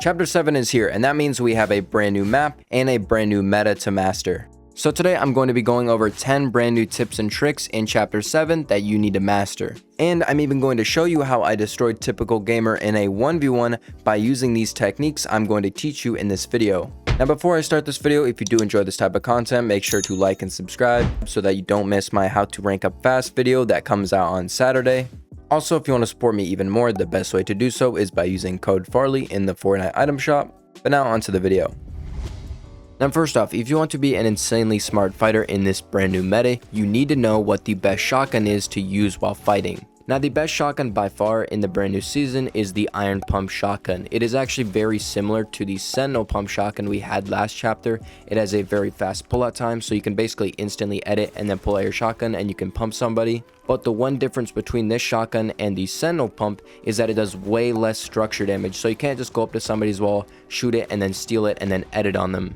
Chapter 7 is here, and that means we have a brand new map and a brand new meta to master. So today I'm going to be going over 10 brand new tips and tricks in Chapter 7 that you need to master. And I'm even going to show you how I destroyed Typical Gamer in a 1v1 by using these techniques I'm going to teach you in this video. Now before I start this video, if you do enjoy this type of content, make sure to like and subscribe so that you don't miss my how to rank up fast video that comes out on Saturday. Also, if you want to support me even more, the best way to do so is by using code Farley in the Fortnite item shop. But now onto the video. Now first off, if you want to be an insanely smart fighter in this brand new meta, you need to know what the best shotgun is to use while fighting. Now the best shotgun by far in the brand new season is the Iron Pump shotgun. It is actually very similar to the Sentinel Pump shotgun we had last chapter. It has a very fast pullout time, so you can basically instantly edit and then pull out your shotgun and you can pump somebody. But the one difference between this shotgun and the Sentinel Pump is that it does way less structure damage, so you can't just go up to somebody's wall, shoot it, and then steal it and then edit on them.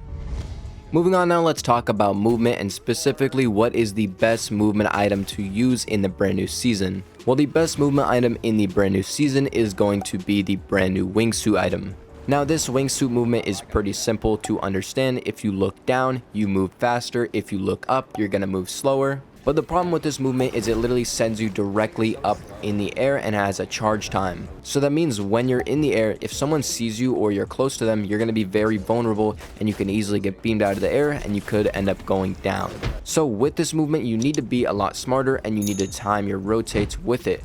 Moving on now, let's talk about movement and specifically what is the best movement item to use in the brand new season. Well, the best movement item in the brand new season is going to be the brand new wingsuit item. Now this wingsuit movement is pretty simple to understand. If you look down, you move faster. If you look up, you're gonna move slower. But the problem with this movement is it literally sends you directly up in the air and has a charge time. So that means when you're in the air, if someone sees you or you're close to them, you're going to be very vulnerable and you can easily get beamed out of the air and you could end up going down. So with this movement, you need to be a lot smarter and you need to time your rotates with it.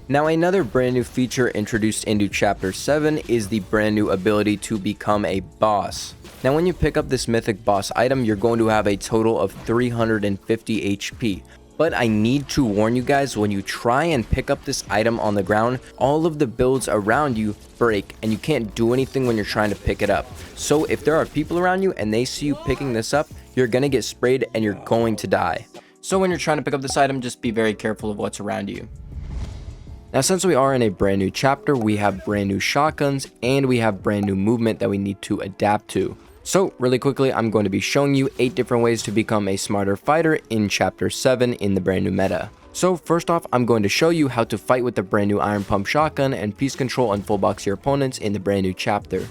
Now another brand new feature introduced into Chapter 7 is the brand new ability to become a boss. Now when you pick up this mythic boss item, you're going to have a total of 350 HP. But I need to warn you guys, when you try and pick up this item on the ground, all of the builds around you break and you can't do anything when you're trying to pick it up. So if there are people around you and they see you picking this up, you're going to get sprayed and you're going to die. So when you're trying to pick up this item, just be very careful of what's around you. Now since we are in a brand new chapter, we have brand new shotguns and we have brand new movement that we need to adapt to. So really quickly, I'm going to be showing you 8 different ways to become a smarter fighter in Chapter 7 in the brand new meta. So first off, I'm going to show you how to fight with the brand new Iron Pump shotgun and piece control and full box your opponents in the brand new chapter.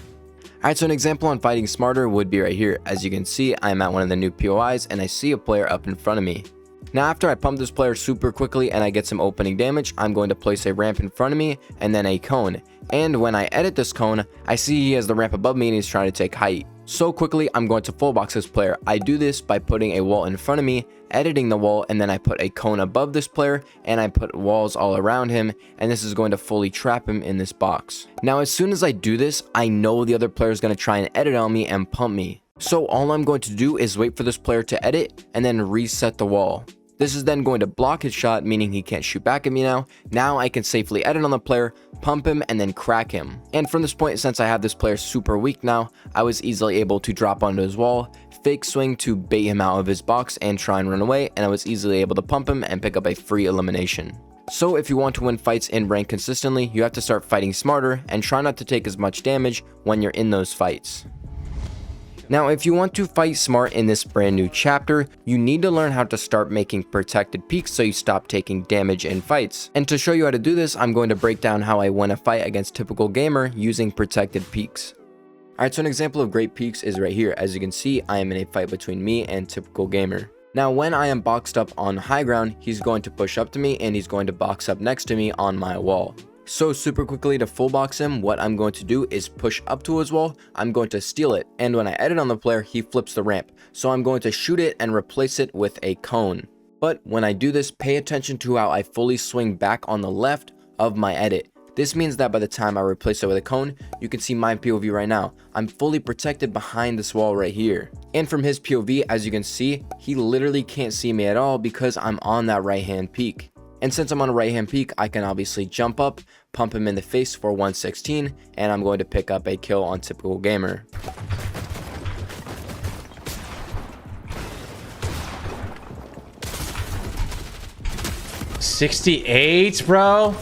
Alright, so an example on fighting smarter would be right here. As you can see, I'm at one of the new POIs and I see a player up in front of me. Now after I pump this player super quickly and I get some opening damage, I'm going to place a ramp in front of me and then a cone. And when I edit this cone, I see he has the ramp above me and he's trying to take height. So quickly, I'm going to full box this player. I do this by putting a wall in front of me, editing the wall, and then I put a cone above this player and I put walls all around him, and this is going to fully trap him in this box. Now as soon as I do this, I know the other player is going to try and edit on me and pump me. So all I'm going to do is wait for this player to edit and then reset the wall. This is then going to block his shot, meaning he can't shoot back at me now. Now I can safely edit on the player, pump him, and then crack him. And from this point, since I have this player super weak now, I was easily able to drop onto his wall, fake swing to bait him out of his box and try and run away, and I was easily able to pump him and pick up a free elimination. So if you want to win fights in rank consistently, you have to start fighting smarter and try not to take as much damage when you're in those fights. Now, if you want to fight smart in this brand new chapter, you need to learn how to start making protected peeks so you stop taking damage in fights. And to show you how to do this, I'm going to break down how I win a fight against Typical Gamer using protected peeks. Alright, so an example of great peeks is right here. As you can see, I am in a fight between me and Typical Gamer. Now, when I am boxed up on high ground, he's going to push up to me and he's going to box up next to me on my wall. So super quickly to full box him, what I'm going to do is push up to his wall, I'm going to steal it, and when I edit on the player, he flips the ramp. So I'm going to shoot it and replace it with a cone. But when I do this, pay attention to how I fully swing back on the left of my edit. This means that by the time I replace it with a cone, you can see my POV right now. I'm fully protected behind this wall right here. And from his POV, as you can see, he literally can't see me at all because I'm on that right hand peak. And since I'm on a right hand peak, I can obviously jump up, pump him in the face for 116, and I'm going to pick up a kill on Typical Gamer. $68, bro.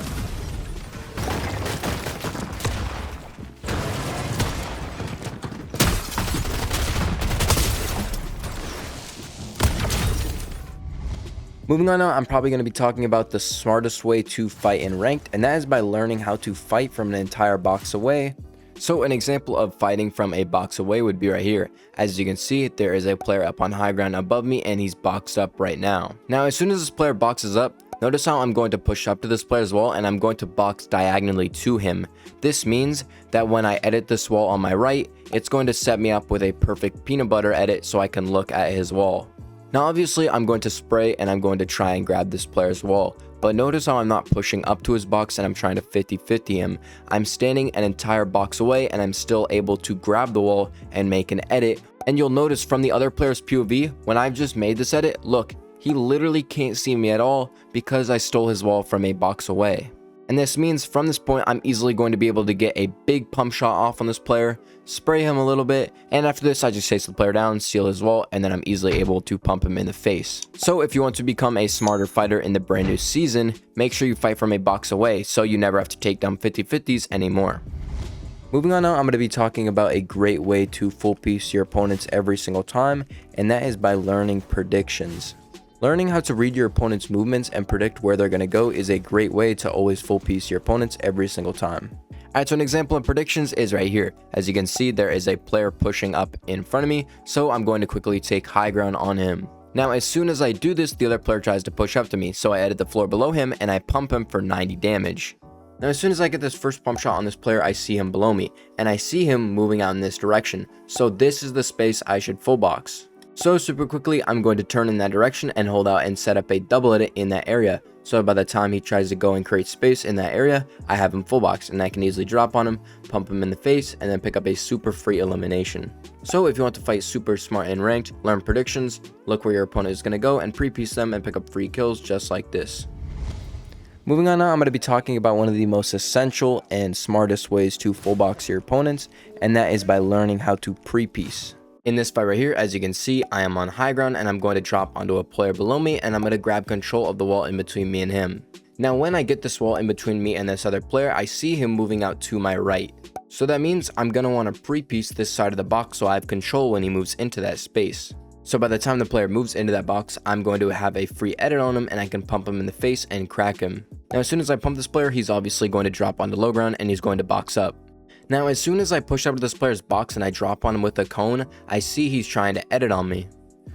Moving on now, I'm probably going to be talking about the smartest way to fight in ranked, and that is by learning how to fight from an entire box away. So an example of fighting from a box away would be right here. As you can see, there is a player up on high ground above me and he's boxed up right now. Now as soon as this player boxes up, notice how I'm going to push up to this player's wall and I'm going to box diagonally to him. This means that when I edit this wall on my right, it's going to set me up with a perfect peanut butter edit so I can look at his wall. Now obviously I'm going to spray and I'm going to try and grab this player's wall. But notice how I'm not pushing up to his box and I'm trying to 50-50 him. I'm standing an entire box away and I'm still able to grab the wall and make an edit. And you'll notice from the other player's POV, when I've just made this edit, look, he literally can't see me at all because I stole his wall from a box away. And this means from this point, I'm easily going to be able to get a big pump shot off on this player, spray him a little bit, and after this, I just chase the player down, steal his wall, and then I'm easily able to pump him in the face. So if you want to become a smarter fighter in the brand new season, make sure you fight from a box away so you never have to take down 50-50s anymore. Moving on now, I'm going to be talking about a great way to full piece your opponents every single time, and that is by learning predictions. Learning how to read your opponent's movements and predict where they're going to go is a great way to always full piece your opponents every single time. Alright, so an example of predictions is right here. As you can see, there is a player pushing up in front of me, so I'm going to quickly take high ground on him. Now, as soon as I do this, the other player tries to push up to me, so I edit the floor below him and I pump him for 90 damage. Now, as soon as I get this first pump shot on this player, I see him below me, and I see him moving out in this direction, so this is the space I should full box. So super quickly, I'm going to turn in that direction and hold out and set up a double edit in that area. So by the time he tries to go and create space in that area, I have him full box and I can easily drop on him, pump him in the face, and then pick up a super free elimination. So if you want to fight super smart and ranked, learn predictions, look where your opponent is going to go and pre-piece them and pick up free kills just like this. Moving on now, I'm going to be talking about one of the most essential and smartest ways to full box your opponents, and that is by learning how to pre-piece. In this fight right here, as you can see, I am on high ground and I'm going to drop onto a player below me and I'm going to grab control of the wall in between me and him. Now when I get this wall in between me and this other player, I see him moving out to my right. So that means I'm going to want to pre-piece this side of the box so I have control when he moves into that space. So by the time the player moves into that box, I'm going to have a free edit on him and I can pump him in the face and crack him. Now as soon as I pump this player, he's obviously going to drop onto low ground and he's going to box up. Now, as soon as I push up to this player's box and I drop on him with a cone, I see he's trying to edit on me.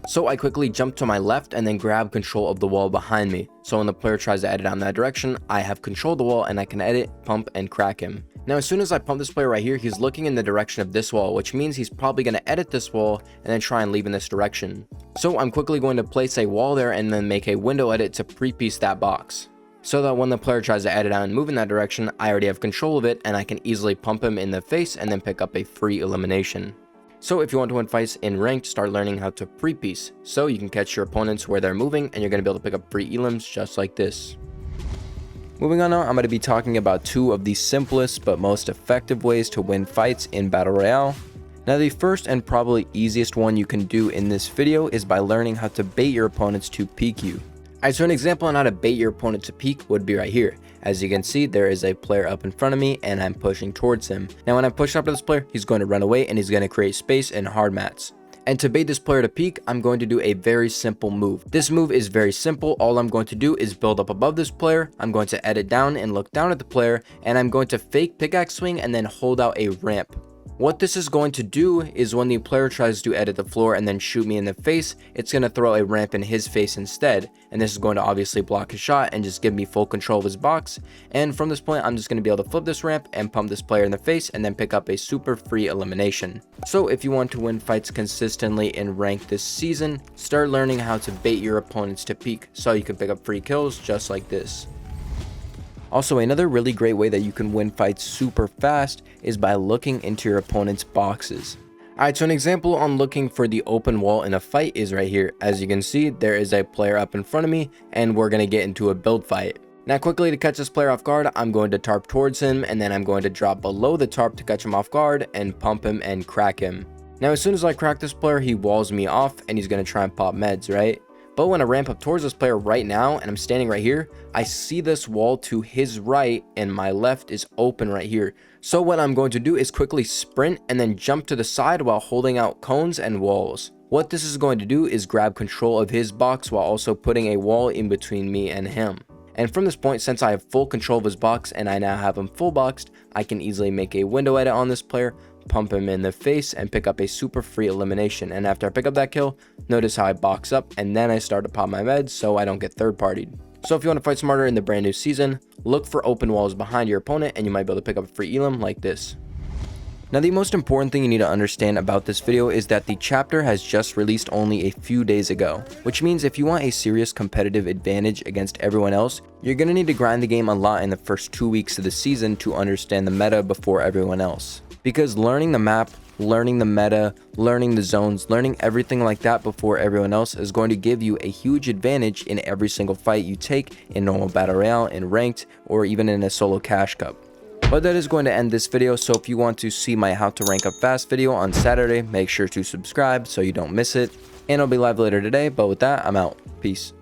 So I quickly jump to my left and then grab control of the wall behind me. So when the player tries to edit on that direction, I have control of the wall and I can edit, pump, and crack him. Now, as soon as I pump this player right here, he's looking in the direction of this wall, which means he's probably going to edit this wall and then try and leave in this direction. So I'm quickly going to place a wall there and then make a window edit to pre-piece that box. So that when the player tries to edit out and move in that direction, I already have control of it and I can easily pump him in the face and then pick up a free elimination. So if you want to win fights in ranked, start learning how to pre-piece, so you can catch your opponents where they're moving and you're going to be able to pick up free elims just like this. Moving on now, I'm going to be talking about two of the simplest but most effective ways to win fights in Battle Royale. Now the first and probably easiest one you can do in this video is by learning how to bait your opponents to peek you. Alright, so an example on how to bait your opponent to peek would be right here. As you can see, there is a player up in front of me and I'm pushing towards him. Now when I push up to this player, he's going to run away and he's going to create space and hard mats. And to bait this player to peek, I'm going to do a very simple move. This move is very simple. All I'm going to do is build up above this player. I'm going to edit down and look down at the player, and I'm going to fake pickaxe swing and then hold out a ramp. What this is going to do is when the player tries to edit the floor and then shoot me in the face, it's going to throw a ramp in his face instead. And this is going to obviously block his shot and just give me full control of his box. And from this point, I'm just going to be able to flip this ramp and pump this player in the face and then pick up a super free elimination. So if you want to win fights consistently in rank this season, start learning how to bait your opponents to peek so you can pick up free kills just like this. Also, another really great way that you can win fights super fast is by looking into your opponent's boxes. Alright, so an example on looking for the open wall in a fight is right here. As you can see, there is a player up in front of me and we're going to get into a build fight. Now quickly, to catch this player off guard, I'm going to tarp towards him and then I'm going to drop below the tarp to catch him off guard and pump him and crack him. Now as soon as I crack this player, he walls me off and he's going to try and pop meds, right? But when I ramp up towards this player right now and I'm standing right here, I see this wall to his right and my left is open right here. So what I'm going to do is quickly sprint and then jump to the side while holding out cones and walls. What this is going to do is grab control of his box while also putting a wall in between me and him. And from this point, since I have full control of his box and I now have him full boxed, I can easily make a window edit on this player, pump him in the face, and pick up a super free elimination. And after I pick up that kill, notice how I box up and then I start to pop my meds so I don't get third partied. So if you want to fight smarter in the brand new season, look for open walls behind your opponent and you might be able to pick up a free elim like this. Now the most important thing you need to understand about this video is that the chapter has just released only a few days ago, which means if you want a serious competitive advantage against everyone else, you're going to need to grind the game a lot in the first 2 weeks of the season to understand the meta before everyone else. Because learning the map, learning the meta, learning the zones, learning everything like that before everyone else is going to give you a huge advantage in every single fight you take in normal battle royale, in ranked, or even in a solo cash cup. But that is going to end this video, so if you want to see my how to rank up fast video on Saturday, make sure to subscribe so you don't miss it. And I'll be live later today, but with that, I'm out. Peace.